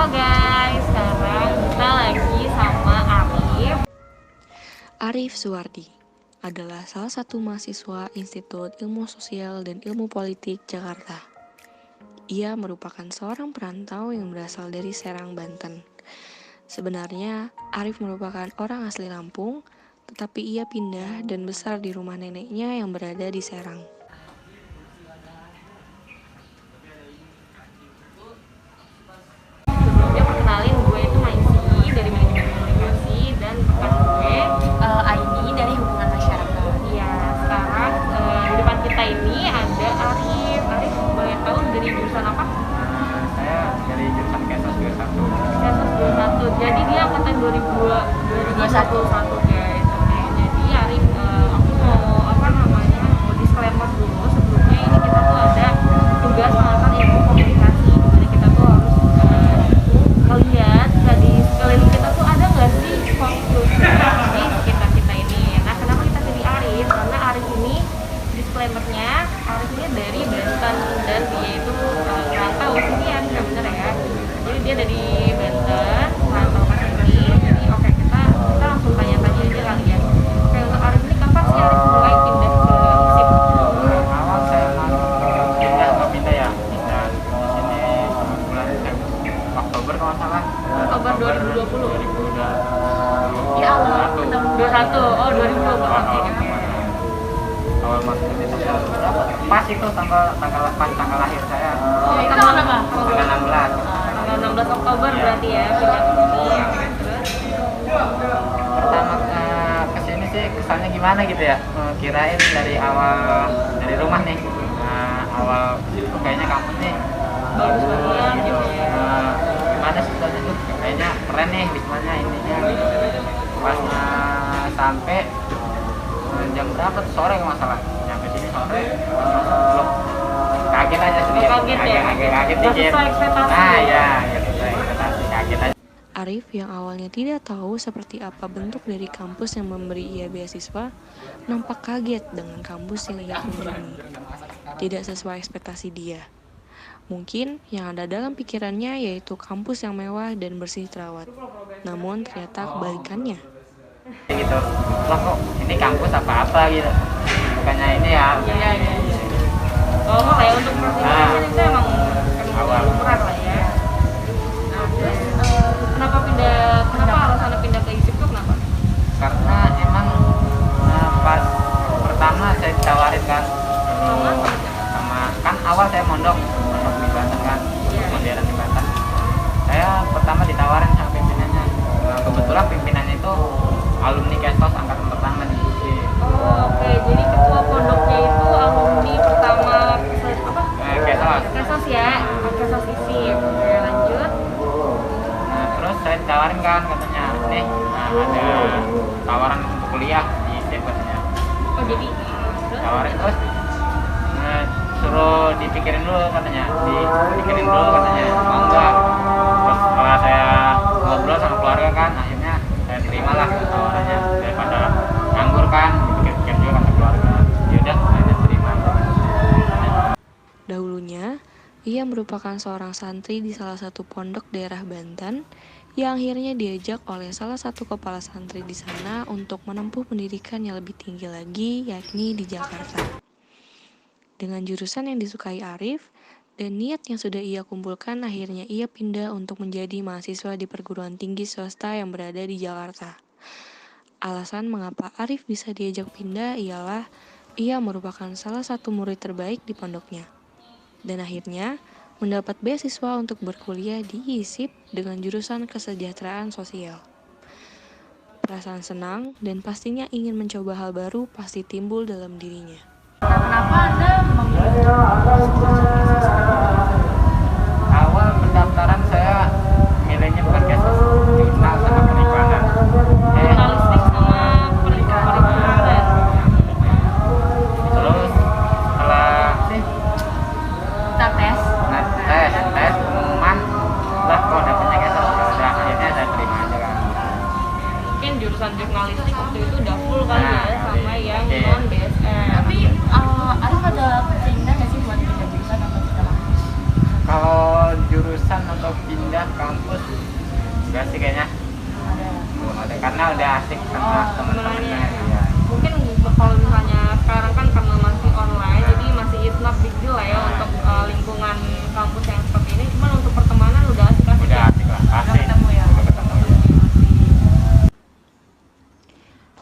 guys, sekarang kita lagi sama Arif. Arif Suwardi adalah salah satu mahasiswa Institut Ilmu Sosial dan Ilmu Politik Jakarta. Ia merupakan seorang perantau yang berasal dari Serang, Banten. Sebenarnya, Arif merupakan orang asli Lampung, tetapi ia pindah dan besar di rumah neneknya yang berada di Serang. Sebelumnya perkenalin, gue itu Maisi dari manajemen komunikasi dan rekan gue Aini dari hubungan masyarakat. ya sekarang di depan kita ini ada Arif. Arif boleh tahu dari jurusan apa? Saya dari jurusan Kesos 21. Kesos 21. Jadi dia angkatan 2021 guys. Oke, jadi Arif aku mau mau disclaimer dulu sebelumnya ini kita tuh ada tugas pengamatan ilmu komunikasi. Jadi kita tuh harus ngeliat di sekeliling kita tuh ada nggak sih sport culture di sekitar kita ini. Nah, kenapa kita pilih Arif? Karena Arif ini disclaimernya, Arif ini dari Banten dan dia itu rantau sinian, nggak bener ya. Jadi dia dari Banten, rantau ke sini. Jadi oke, kita langsung tanya-tanya aja kali ya. Oke, untuk Arif ini kapan sih Arif mulai pindah ke ISIP? Awal saya pindah ya, pindah di sini bulan Oktober kalau nggak salah. Oktober 2020. 2021. Di awal 21. Oh, 2020. Oke. Awal masuk itu berapa? Pas itu tanggal lahir saya. Oh, itu tanggal berapa? Tanggal 16. Tanggal 16 Oktober berarti ya pindah ke sini. Terus Pertama kesini sih kesannya gimana gitu ya? Kirain dari awal dari rumah nih. Awal itu kayaknya kampus nih bagus banget gitu. gitu ya. Gimana sih tadi tuh kayaknya keren nih wismanya ininya gitu. Pas sampai jam berapa tuh sore nggak masalah nyampe sini sore belum kaget aja sendiri Kaget ya? kaget Nggak dikit. sesuai ekspektasi. Nah ya sesuai ekspektasi, kaget aja. Arif yang awalnya tidak tahu seperti apa bentuk dari kampus yang memberi ia beasiswa, nampak kaget dengan kampus yang ia kunjungi. Tidak sesuai ekspektasi dia. Mungkin yang ada dalam pikirannya yaitu kampus yang mewah dan bersih terawat. Namun ternyata kebalikannya. Gitu lah kok ini kampus apa gitu bukannya ini ya. Iya. Oh, kayak untuk persiapan itu emang Awal. lumrah lah ya. Nah, terus kenapa alasannya pindah ke ISIP tuh kenapa? Karena emang pas pertama saya ditawarin kan sama kan awal saya mondok di Banten kan, modern di Banten. Saya pertama ditawarin sama pimpinannya. Kebetulan pimpinannya itu alumni Kesos angkatan pertama di ISIP. Oh, oke. Jadi ketua pondoknya itu alumni pertama Kesos. Kesos ya, Kesos ISIP. Oke, lanjut. Nah, terus saya ditawarin kan katanya, nih ada tawaran untuk kuliah di ISIP katanya. Oh, jadi terus Tawarin terus suruh dipikirin dulu katanya, mau enggak. Terus setelah saya ngobrol sama keluarga kan, akhirnya saya terimalah tawarannya daripada nganggur kan, dipikir-pikir juga kata keluarga. Yaudah, saya terima. Dahulunya, ia merupakan seorang santri di salah satu pondok daerah Banten yang akhirnya diajak oleh salah satu kepala santri di sana untuk menempuh pendidikan yang lebih tinggi lagi, yakni di Jakarta. Dengan jurusan yang disukai Arif dan niat yang sudah ia kumpulkan, akhirnya ia pindah untuk menjadi mahasiswa di perguruan tinggi swasta yang berada di Jakarta. Alasan mengapa Arif bisa diajak pindah ialah ia merupakan salah satu murid terbaik di pondoknya. Dan akhirnya mendapat beasiswa untuk berkuliah di ISIP dengan jurusan kesejahteraan sosial. Perasaan senang dan pastinya ingin mencoba hal baru pasti timbul dalam dirinya. Kenapa Anda memilih Awal pendaftaran saya milihnya bukan Kesos, jurnal sama periklanan. jurnalistik sama periklanan. Terus setelah kita tes? tes pengumuman lah kok dapetnya Kesos, udah akhirnya saya terima aja kan. Mungkin jurusan jurnalistik waktu itu udah full kali Nah, ya sama yang iya. non BSN. Tapi Arif ada keinginan nggak sih buat pindah jurusan atau pindah kampus? kampus enggak sih kayaknya, belum ada karena udah asik sama teman-temannya. Iya. Mungkin kalau misalnya sekarang kan karena masih online, jadi masih it's not big deal lah ya untuk lingkungan kampus yang seperti ini. Cuman untuk pertemanan udah asik-asik Udah ya. asik lah, pasti. Udah ketemu ya. Udah ketemu ya.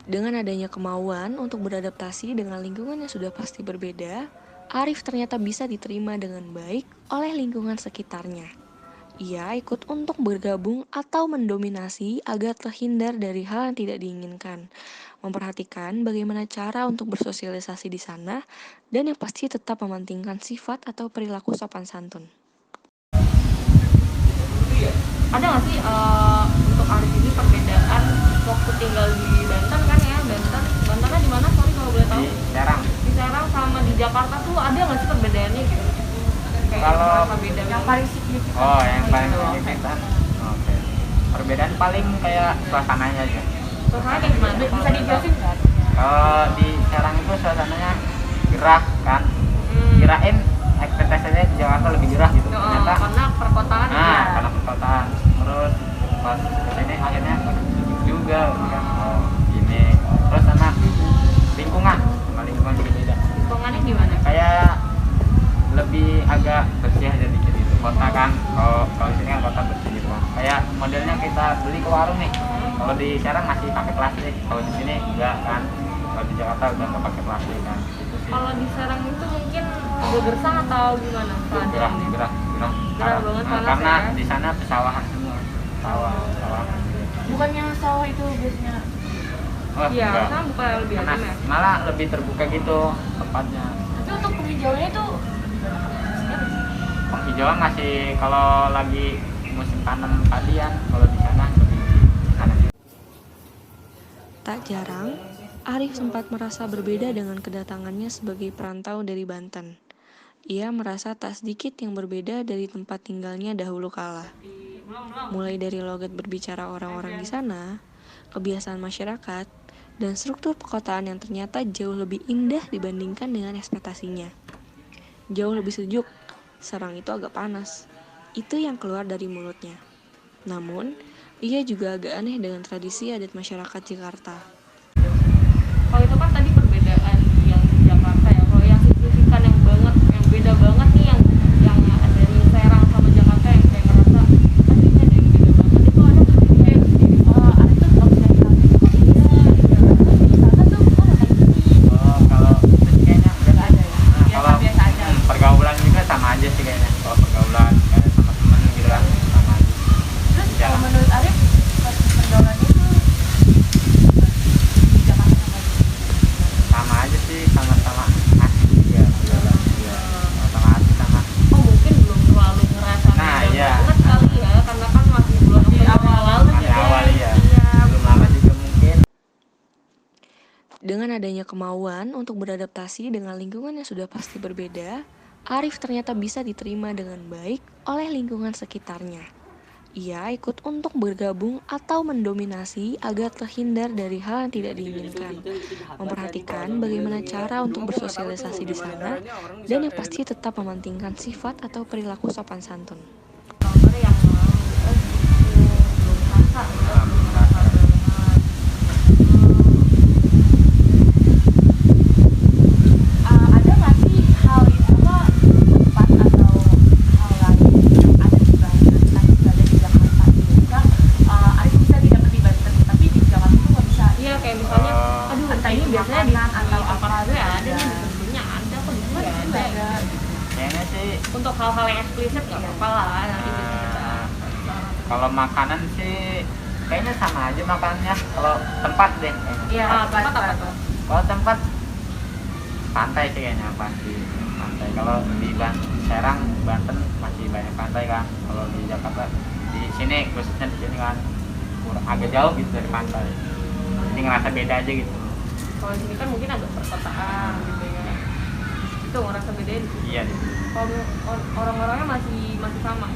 Dengan adanya kemauan untuk beradaptasi dengan lingkungan yang sudah pasti berbeda, Arif ternyata bisa diterima dengan baik oleh lingkungan sekitarnya. Ia ikut untuk bergabung atau mendominasi agar terhindar dari hal yang tidak diinginkan, memperhatikan bagaimana cara untuk bersosialisasi di sana, dan yang pasti tetap mementingkan sifat atau perilaku sopan santun. Ada nggak sih untuk Arif ini perbedaan waktu tinggal di Banten kan ya? Bantennya di mana? Sorry kalau boleh tahu. Di Serang. Di Serang sama di Jakarta tuh ada nggak sih perbedaannya gitu? Kayak Kalau merasa beda. Yang paling signifikan. Oh, yang paling Gitu. signifikan. Oke. Perbedaan paling kayak suasananya aja. Suasananya kayak gimana? Bisa dijelasin nggak? Kalau di Serang itu suasananya gerah kan. Kirain ekspektasinya di Jakarta lebih gerah gitu. Ternyata Karena perkotaan ya. karena perkotaan. Terus pas kesini akhirnya juga kan. Oh, gini. Terus sama lingkungan juga beda. Lingkungannya gimana? Kayak lebih agak bersih aja dikit gitu. Kota kan, kalau di sini kan kota bersih gitu kan. Kayak modelnya kita beli ke warung nih. Kalau di Serang masih pakai plastik, kalau di sini enggak kan. Kalau di Jakarta udah nggak pakai plastik kan. Gitu sih. Kalau di Serang itu mungkin agak gersang atau gimana keadaannya? Gerah banget, panas karena ya. di sana pesawahan semua. Sawah. Bukannya sawah itu biasanya Oh, Iya, enggak. kan bukan lebih Panas. adem ya? Malah lebih terbuka gitu tempatnya. tapi untuk penghijauannya itu Penghijauan masih kalau lagi musim tanam padian, kalau di sana lebih kanan. Tak jarang, Arif sempat merasa berbeda dengan kedatangannya sebagai perantau dari Banten. Ia merasa tak sedikit yang berbeda dari tempat tinggalnya dahulu kala. Mulai dari logat berbicara orang-orang di sana, kebiasaan masyarakat, dan struktur perkotaan yang ternyata jauh lebih indah dibandingkan dengan ekspektasinya. Jauh lebih sejuk, Serang itu agak panas. Itu yang keluar dari mulutnya. Namun, ia juga agak aneh dengan tradisi adat masyarakat Jakarta. Kalau itu kan tadi perbedaan yang di Jakarta ya. Kalau yang signifikan yang beda banget nih yang dari Serang sama Jakarta yang saya ngerasa aduh ini ada yang beda banget itu ada nggak sih? ada tuh kalau saya tahu di sana tuh kayak gini. Oh, kalau itu sih kayaknya enggak ada ya. Nah, kalau Biasa aja. pergaulan juga sama aja sih kayaknya. Kalau pergaulan kayak sama temen gitu lah sama aja. Terus Jalan. kalau menurut Arif pergaulannya itu di Jakarta sama di Sama aja sih, sama-sama asik juga. Iya. Sama-sama asik sama. Oh mungkin belum terlalu ngerasa Nah, beda iya. banget kali ya karena kan masih bulan Di Oktober awal juga. Masih awal ya. Iya. Belum lama juga mungkin. Dengan adanya kemauan untuk beradaptasi dengan lingkungan yang sudah pasti berbeda, Arif ternyata bisa diterima dengan baik oleh lingkungan sekitarnya. Ia ikut untuk bergabung atau mendominasi agar terhindar dari hal yang tidak diinginkan, memperhatikan bagaimana cara untuk bersosialisasi di sana, dan yang pasti tetap mementingkan sifat atau perilaku sopan santun. Oktober yang lalu oh gitu belum terasa ya belum terasa banget. ada nggak sih hal itu tempat atau hal lain yang ada di Banten tapi nggak ada di Jakarta gitu? Misal Arif bisa didapat di Banten tapi di Jakarta tuh nggak bisa. Iya kayak misalnya aduh Entah ini itu biasanya di makanan atau apa apartemen aja. ada nih di tentunya ada kok di sini nggak ada. Kayaknya sih Untuk hal-hal yang eksplisit nggak apa-apa lah nanti bisa kita kalau makanan sih kayaknya sama aja makanannya. Kalau tempat deh kayaknya. Iya, tempat apa tuh? Kalau tempat pantai sih kayaknya pasti pantai. Kalau di Serang, Banten masih banyak pantai kan. Kalau di Jakarta di sini khususnya di sini kan agak jauh gitu dari pantai. Jadi ngerasa beda aja gitu. Kalau di sini kan mungkin agak perkotaan gitu ya. Itu ngerasa bedanya di sini. Iya. Kalau orang-orangnya masih sama.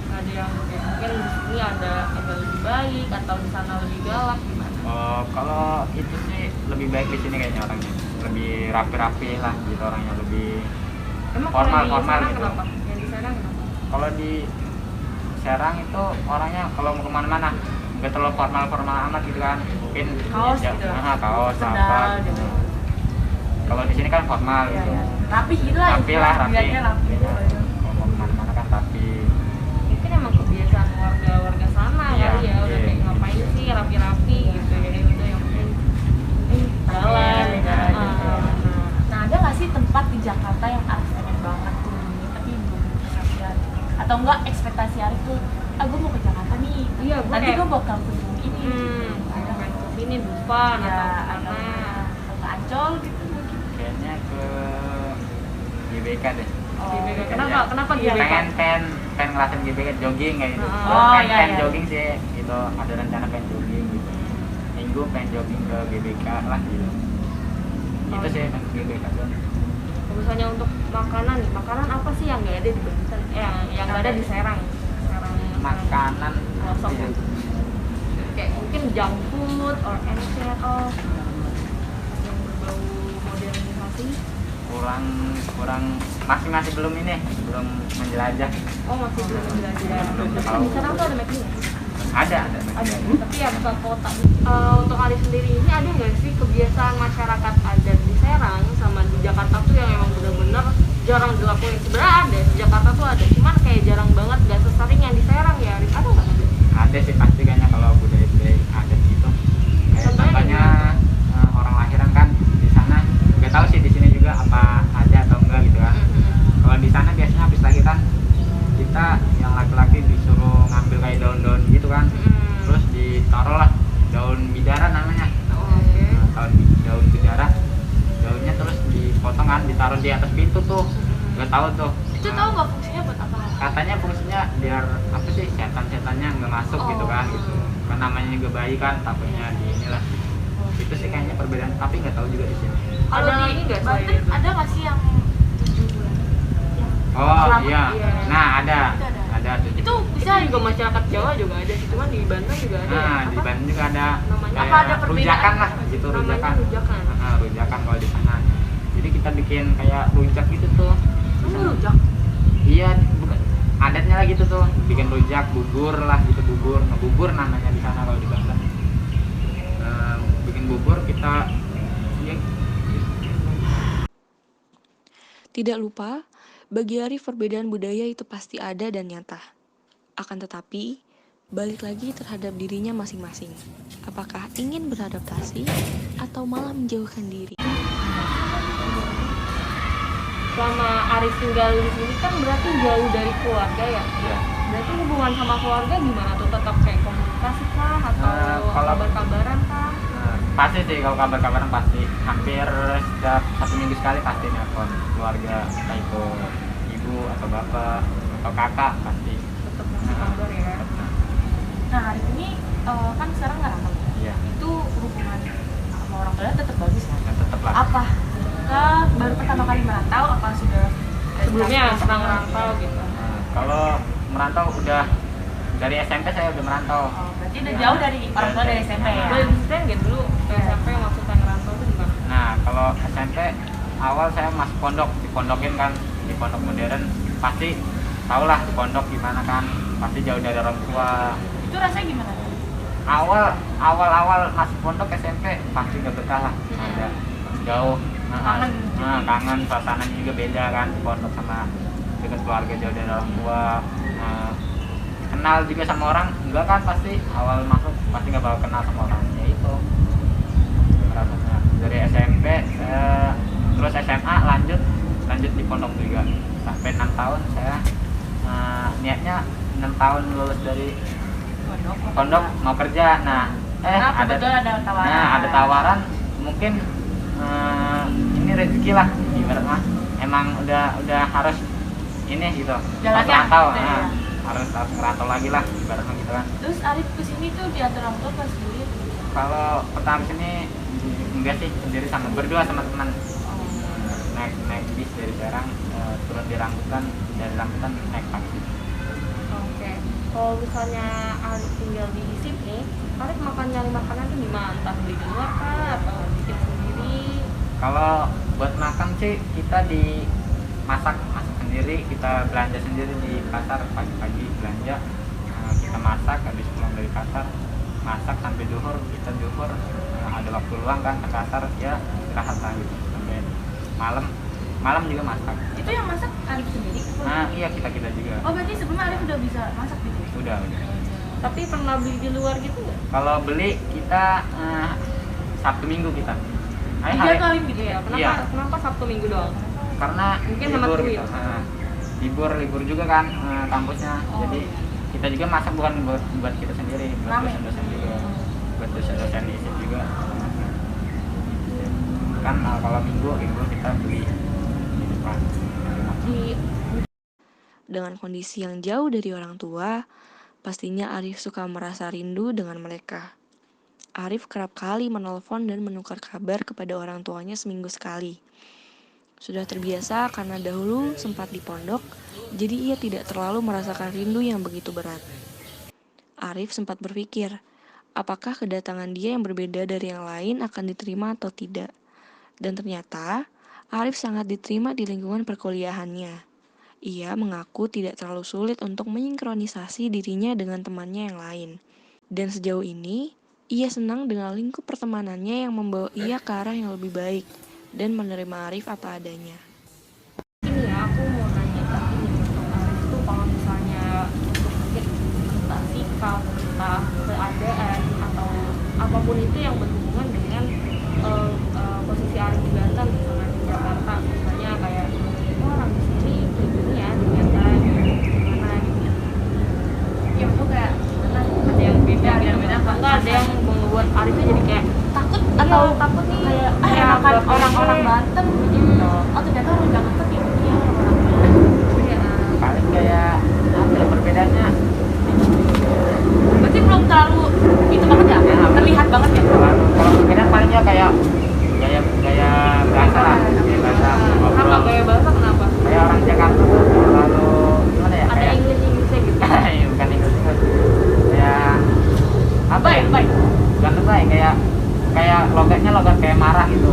Nggak ada yang kayak mungkin di sini ada agak lebih baik atau di sana lebih galak gimana? Oh, kalau itu sih lebih baik di sini kayaknya orangnya. Lebih rapi-rapi lah gitu orangnya, lebih Emang formal kalau di sana gitu. kenapa? Yang di sana kenapa? Kalau di Serang itu orangnya kalau mau kemana-mana nggak terlalu formal amat gitu kan, mungkin Kaos ya, gitu. kaos Sendal apa gitu. Kalau di sini kan formal Iya, gitu. iya. Rapi gitu lah. Rapi lah, rapi. Dilihatnya rapi. Iya. Kalau mau kemana-mana kan rapi. Mungkin emang kebiasaan warga sana Iya, kali ya, udah iya. kayak ngapain sih rapi-rapi gitu ya, udah yang penting jalan. Iya, iya. Nah, ada nggak sih tempat di Jakarta yang Arif pengen banget kunjungi tapi belum kesampaian? Atau enggak ekspektasi Arif tuh, gue mau ke Jakarta nih. Iya, gue Nanti kayak gue bakal kunjungi ini. ada main ke sini Dufan Ya, atau ada mana. ke Ancol gitu mungkin. Kayaknya ke GBK deh. GBK. iya. Kenapa Iya, GBK? pengen ngelasin GBK jogging kayak gitu. Oh, pengen iya. jogging sih gitu, ada rencana pengen jogging gitu. Minggu pengen jogging ke GBK lah gitu. Itu sih pengen ke GBK doang. Kalau misalnya untuk makanan nih, makanan apa sih yang nggak ada di Banten? Yang nggak ada di Serang? Makanan Pelosok iya. gitu. Kayak mungkin junk food or anything at all yang berbau modernisasi. kurang masih belum menjelajah. Oh, masih belum menjelajah. Belum Tapi tahu. di Serang tuh ada McD nggak? Ada Ada, tapi ya bukan kota. Untuk Arif sendiri ini ada nggak sih kebiasaan masyarakat adat di Serang sama di Jakarta tuh yang emang benar-benar jarang dilakuin? Sebenarnya ada, di Jakarta tuh ada, cuman kayak jarang banget, gak sesering yang di Serang ya Arif. Ada nggak? Ada sih pasti kayaknya kalau budaya adat gitu. Kayak contohnya orang lahiran kan di sana, nggak tahu sih di sini juga apa ada atau enggak gitu kan. Kalau di sana biasanya habis lahiran kita yang laki-laki disuruh ngambil kayak daun-daun gitu kan, terus ditaruh lah daun bidara namanya. Nah, daun bidara, daunnya terus dipotong kan, ditaruh di atas pintu tuh, nggak tahu tuh. Itu tahu nggak fungsinya buat apa? Katanya fungsinya biar apa sih, setan-setannya nggak masuk gitu kan gitu. Kan namanya juga bayi kan, takutnya di inilah. Itu sih kayaknya perbedaan, tapi nggak tahu juga di sini. Kalau Ada di lagi nggak selain Banten itu? ada nggak sih yang 7 bulan? Oh Selamat, iya. iya. Nah ada Itu ada. ada tuh. Itu Bisa bisa juga masyarakat Jawa juga ada sih, cuman di Banten juga ada. Nah ya? di Apa? Bandung juga ada Namanya apa, ada kayak perbedaan? rujakan lah gitu, Namanya rujakan. rujakan. Rujakan kalau di sana. Jadi kita bikin kayak rujak gitu tuh. Kamu rujak. Iya, bukan adatnya lah gitu tuh, bikin rujak, bubur lah gitu, ngebubur namanya di sana kalau di Banten. Bikin bubur kita ya, Tidak lupa, bagi Arif perbedaan budaya itu pasti ada dan nyata. Akan tetapi, balik lagi terhadap dirinya masing-masing. Apakah ingin beradaptasi atau malah menjauhkan diri? Selama Arif tinggal di sini kan berarti jauh dari keluarga ya? ya. Berarti hubungan sama keluarga gimana tuh? Tetap kayak komunikasi kah? Atau Kalau- kabar-kabaran kah? Pasti sih kalau kabar-kabaran pasti hampir setiap 1 minggu sekali pasti nelpon keluarga, entah itu ibu atau bapak atau kakak pasti. Tetap masih kabar ya? Nah, hari ini kan sekarang nggak rantau. Iya, Itu hubungan sama orang tua tetap bagus kan? ya tetap lah. Apa? Kita baru pertama kali merantau apa sudah Sebelumnya pernah ngerantau gitu? Kalau merantau udah dari SMP saya udah merantau. Oh, berarti udah jauh dari orang tua dari SMP ya? Boleh diceritain nggak dulu ke SMP maksudnya ngerantau tuh gimana? Nah kalau SMP awal saya masuk pondok, dipondokin kan di pondok modern, pasti tau lah di pondok gimana kan, pasti jauh dari orang tua. Itu rasanya gimana? Awal masuk pondok SMP pasti gak betah lah, ada jauh. Kangen. Kangen, suasananya juga beda kan di pondok sama dekat keluarga, jauh dari orang tua. Kenal juga sama orang enggak kan, pasti awal masuk pasti nggak bakal kenal sama orang, ya itu rasanya. Dari SMP terus SMA lanjut di pondok juga sampai 6 tahun saya, niatnya 6 tahun lulus dari pondok mau kerja. Nah kebetulan ada tawaran. Nah ada tawaran, mungkin ini rezeki lah ibarat mah, emang udah harus ini gitu, Jalannya, harus rantau, gitu ya. harus ngerantau lagi lah ibaratnya gitu kan. Terus Arif kesini tuh diantar orang tua pas sendiri? Kalau pertama sini enggak sih, sendiri sama berdua sama teman. Naik bis dari Serang, turun di Rambutan, dari Rambutan naik taksi. Oke. Kalau misalnya Arif tinggal di sini, Arif nyari makanan tuh gimana? Entah beli di luar kah atau bikin sendiri? Kalau buat makan sih kita masak sendiri, kita belanja sendiri di pasar, pagi-pagi belanja, kita masak, habis pulang dari pasar masak sampai duhur, kita duhur ada waktu luang kan ke pasar ya istirahat lagi sampai malam. Malam juga masak. Itu yang masak Arif sendiri? Nah iya, kita juga. Oh berarti sebelumnya Arif udah bisa masak gitu? Udah. Tapi pernah beli di luar gitu nggak? Kalau beli kita Sabtu Minggu kita. Dijadwalin gitu ya? Kenapa, Iya. kenapa Sabtu Minggu doang? Karena Mungkin hemat libur duit. gitu. Libur juga kan kampusnya. Oh. Jadi kita juga masak bukan buat kita sendiri, buat Rame. dosen-dosen juga. Buat dosen-dosen di ISIP juga. Kan kalau minggu kita beli di depan. Dengan kondisi yang jauh dari orang tua, pastinya Arif suka merasa rindu dengan mereka. Arif kerap kali menelpon dan menukar kabar kepada orang tuanya seminggu sekali. Sudah terbiasa karena dahulu sempat di pondok, jadi ia tidak terlalu merasakan rindu yang begitu berat. Arif sempat berpikir, apakah kedatangan dia yang berbeda dari yang lain akan diterima atau tidak. Dan ternyata, Arif sangat diterima di lingkungan perkuliahannya. Ia mengaku tidak terlalu sulit untuk mensinkronisasi dirinya dengan temannya yang lain. Dan sejauh ini, ia senang dengan lingkup pertemanannya yang membawa ia ke arah yang lebih baik dan menerima Arif apa adanya. Ini ya, aku mau nanya tadi nih untuk Arif tuh kalau misalnya untuk mungkin entah sikap, entah keadaan atau apapun itu yang berhubungan dengan posisi Arif di Banten misalnya di Jakarta, misalnya kayak orang di sini kayak gini ya ternyata gimana gitu. Ya itu kayak Ada yang beda, enggak ada yang membuat Arif tuh jadi kayak takut atau takut nih kayak kayak enakan nggak orang-orang pede. Banten gitu. Oh ternyata orang Jakarta kayak gini ya orang-orang Banten. Iya. Paling kayak apa ya perbedaannya? Berarti belum terlalu itu banget ya? Terlihat banget ya? Kalau perbedaan palingnya kayak gaya bahasa lah, gaya bahasa Kenapa ngobrol. gaya bahasa kenapa? Kayak orang Jakarta tuh terlalu gimana ya? Ada Kayak Inggrisnya gitu. bukan Inggris, kayak apa ya? Baik. Bukan baik, kayak logatnya logat kayak marah gitu.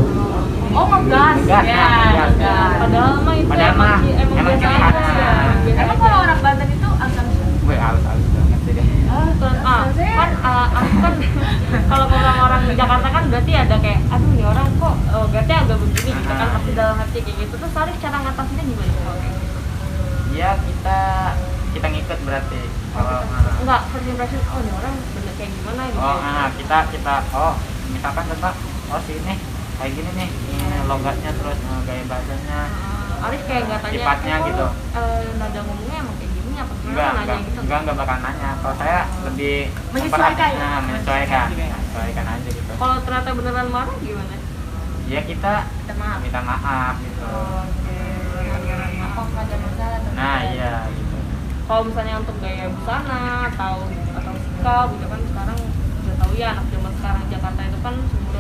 Oh ngegas Ngegas, ya, nah, ngegas. ngegas. Padahal mah itu Padahal mah emang biasa ciri aja. khas. Biasa Emang aja. kalau orang Banten itu agak Gue halus banget sih deh. Kan aku kan kalau orang-orang di Jakarta kan berarti ada kayak aduh nih orang kok logatnya agak begini gitu kan pasti dalam hati kayak gitu. Terus Arif cara ngatasinnya gimana kalau kayak gitu? Ya kita ngikut berarti. Kalau Enggak, first impression oh nih orang bener kayak gimana gitu. kita misalkan Pak, si ini kayak gini nih, ini logatnya terus gaya bahasanya. Arif kayak nggak tanya Sifatnya kok gitu. Nada ngomongnya emang kayak gini apa gimana nanya gitu. Enggak bakal nanya. Kalau saya lebih Menyesuaikan. menyesuaikan aja gitu. Kalau ternyata beneran marah gimana? Ya kita maaf. minta maaf gitu. Oke. Apa nggak ada masalah? Nah iya gitu. Kalau misalnya untuk gaya busana atau sikap gitu kan sekarang udah tahu ya anak zaman sekarang Jakarta itu kan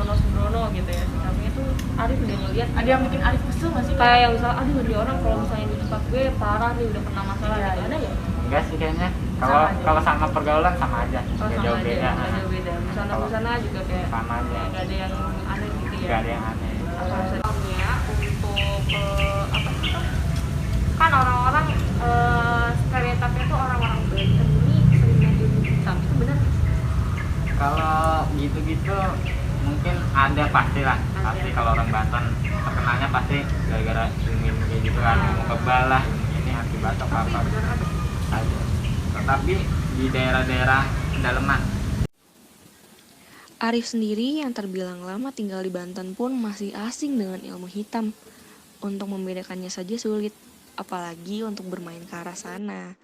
sembrono gitu ya sikapnya itu Arif udah ngeliat Ada yang bikin Arif kesel nggak sih? kayak yang misalnya aduh dia orang kalau misalnya di tempat gue parah nih udah kena masalah Iya, gitu ada ya? Enggak sih kayaknya. Sama aja. Kalau sama pergaulan sama aja. Oh, Nggak sama jauh aja, beda. nggak jauh beda. Busana juga kayak Sama aja. nggak ada yang aneh gitu ya. Enggak ada yang aneh. Apa misalnya untuk apa sih? Kan orang-orang stereotipnya tuh orang-orang Banten ini sering main ilmu hitam itu benar? Kalau gitu-gitu mungkin ada pasti lah. Pasti kalau orang Banten terkenalnya pasti gara-gara ilmu kayak gitu kan, ilmu kebal lah, ilmu ini anti batok Tapi apa benar ada. aja. Tetapi di daerah-daerah pedalaman Arif sendiri yang terbilang lama tinggal di Banten pun masih asing dengan ilmu hitam. Untuk membedakannya saja sulit, apalagi untuk bermain ke arah sana.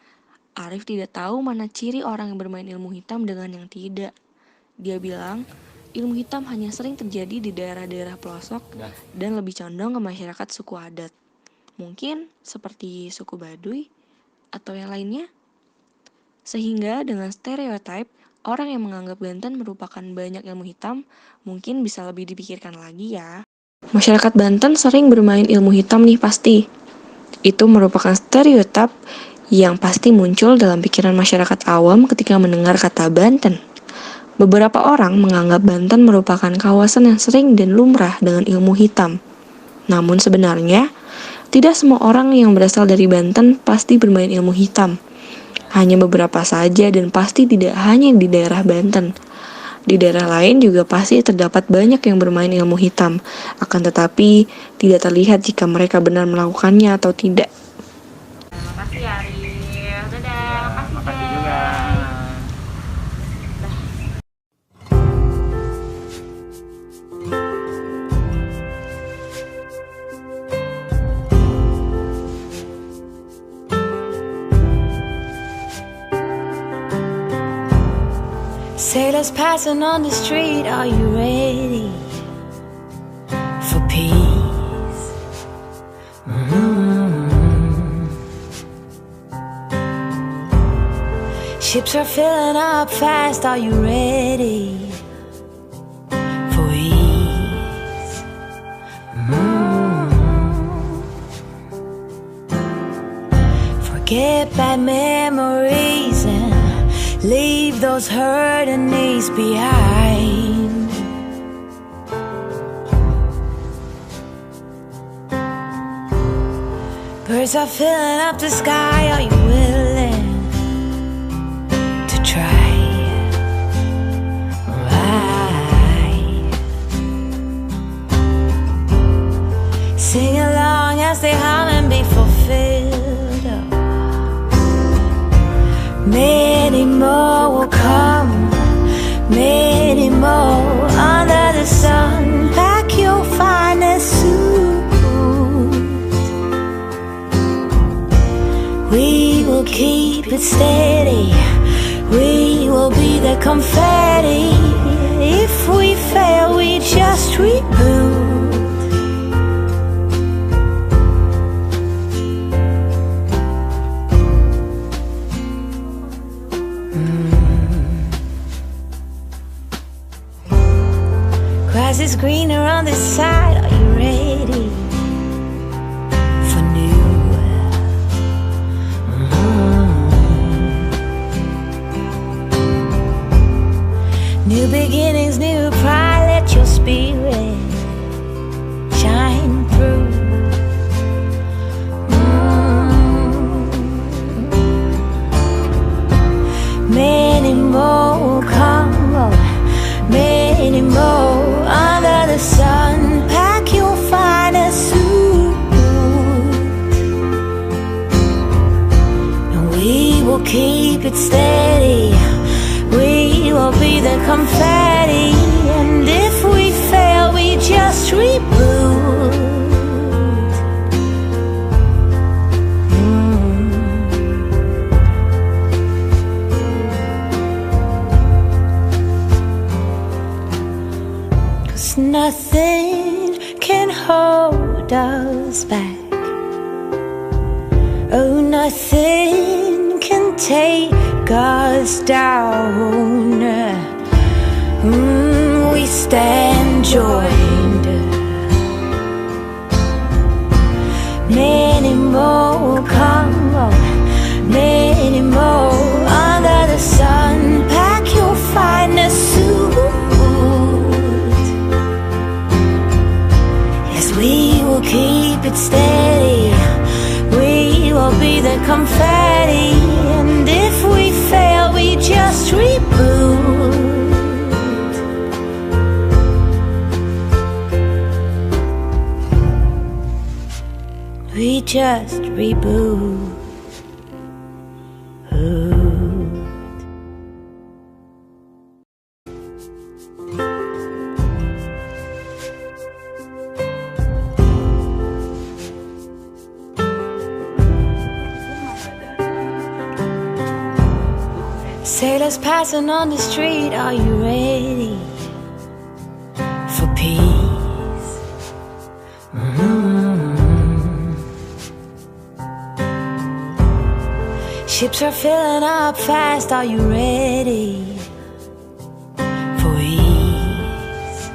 Arif tidak tahu mana ciri orang yang bermain ilmu hitam dengan yang tidak. Dia bilang, ilmu hitam hanya sering terjadi di daerah-daerah pelosok dan lebih condong ke masyarakat suku adat. Mungkin seperti suku Baduy atau yang lainnya. Sehingga dengan stereotip, orang yang menganggap Banten merupakan banyak ilmu hitam mungkin bisa lebih dipikirkan lagi ya. Masyarakat Banten sering bermain ilmu hitam nih pasti. Itu merupakan stereotip yang pasti muncul dalam pikiran masyarakat awam ketika mendengar kata Banten. Beberapa orang menganggap Banten merupakan kawasan yang sering dan lumrah dengan ilmu hitam. Namun sebenarnya, tidak semua orang yang berasal dari Banten pasti bermain ilmu hitam. Hanya beberapa saja dan pasti tidak hanya di daerah Banten. Di daerah lain juga pasti terdapat banyak yang bermain ilmu hitam, akan tetapi tidak terlihat jika mereka benar melakukannya atau tidak. Makasih ya Arif. Dadah. Makasih juga. Sailors passing on the street, are you ready for peace? Ships are filling up fast, are you ready for ease? Forget bad memories and leave those hurting knees behind. Birds are filling up the sky, are you willing to try? Right. Sing along as they hum and be fulfilled. Many more will come, many more under the sun. Pack your finest suit. We will keep it steady, we will be the confetti. If we fail, we just reboot. Grass is greener on this side, are you ready for new? New beginnings, new pride, let your spirit shine through. Many more will come, oh, many more under the sun. Pack your finest suit, and we will keep it steady, we will be the confetti. And if we fail, we just reboot. Nothing can hold us back. Oh, nothing can take us down. We stand joined. Many more will come, oh, many more under the sun. Pack your finest suit. We will keep it steady, we will be the confetti. And if we fail, we just reboot. We just reboot. Sailors passing on the street, are you ready for peace? Ships are filling up fast, are you ready for ease?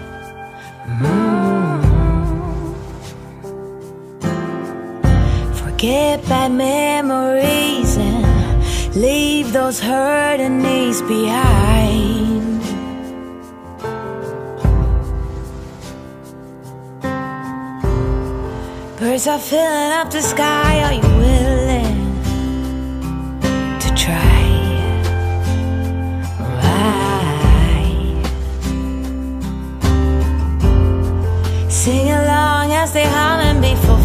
Forget bad memories and leave those hurting knees behind. Birds are filling up the sky, are you willing to try? stay high and be fulfilled.